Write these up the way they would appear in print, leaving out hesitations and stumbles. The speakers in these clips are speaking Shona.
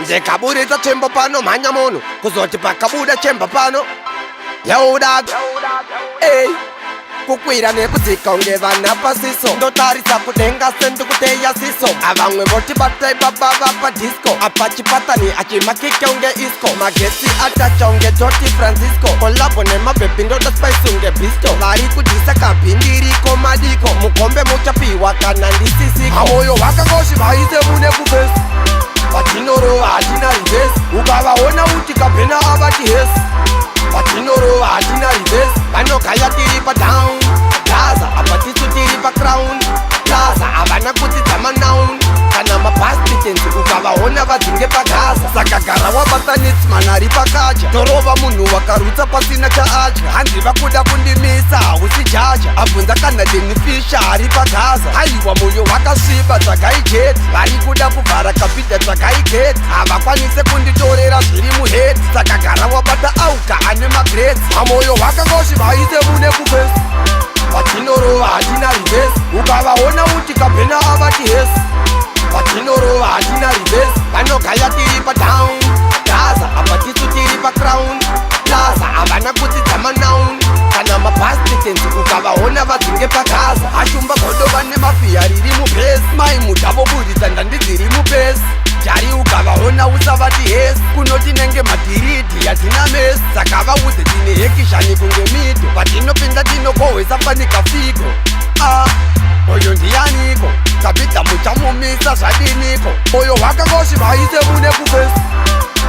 Ndekaburidza chembo pano mhanya munhu kuzoti pakabuda chembo pano yaudaga ey kukwira nekudzika unge vana pasiso ndotarisa kudenga sendikuteya siso avamwe votibata ibaba vapadisco apa chipatani achimakike unge isco magetsi atacha unge Doti Francisco kolabo nemabhebhi ndoda spice unge bisto vari kudhisa kabhindiriko madiko mukombe muchapiwa kana ndisisiko amoyo vakakoshi vaise mune kufesi vatinorowa hatina rivesi ukavaona uti kabhena avati hesi vatinorowa hatina rivesi vanogaya tiri padown plaza apa tisu tiri pacrown plaza havana kudzidza manown kana mapastitenzi ukavaona vadzinge pagaza saka gara wabatanitsman ari pakacha torova munhu wakarutsa pasina chaadya hanzi vakuda kundimisa hausi jaja abvunza kana denifisha ari pagaza haiwa moyo wakasviba dzagaigeti vari kuda kuvhara kabhidha dzagaigeti havakwanise kunditorera zviri muhedi saka gara wabata auka ane magredi amoyo wakakoshi vaise mune kufesi vatinorowa hatina rivesi ukavaona uti kabhena avati hesi vatinorowa hatina rivesi vanogaya tiri padown plaza apa tisu tiri pacrown plaza havana kudzidza manown kana mapastitenzi ukavaona vadzinge pagaza ashumba godova nemafia riri mupesi mai mudhavoburitsa ndandi dziri mupesi jari ukavaona usavati hesi kunoti nenge madhiridi yatina mesi saka vaudze tine hekishani kunge mito vatinopinda tinokohwesa fanika figo oyo ndiyaniko kabhidha muchamumisa zvadiniko moyo wakakoshi vaise mune kufesi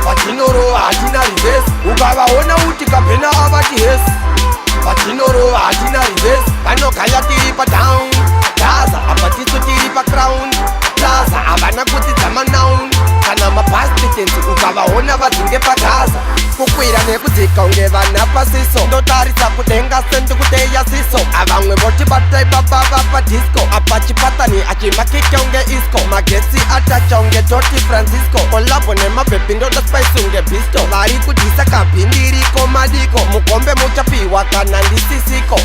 vatinorowa hatina rivesi ukavaona uti kabhena avati hesi vatinorowa hatina rivesi vanogaya tiri padown plaza apa tisu tiri pacrown plaza havana kudzidza manown kana mapastitenzi ukavaona vadzinge pagaza kukwira nekudzika unge vana pasiso ndotarisa kudenga sendikuteya siso avamwe votibata ibaba vapadisco apa chipatani achimakike unge isco magetsi atacha unge Doti Francisco kolabo nemabhebhi ndoda spice unge bisto vari kudhisa kabhindiriko madiko mukombe muchapiwa kana ndisisiko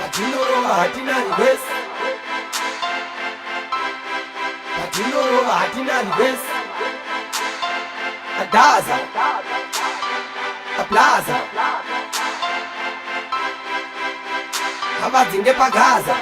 vatinorowa hatina rivesi vatinorowa hatina rivesi Adaza, aplaza, avadzinge pagaza.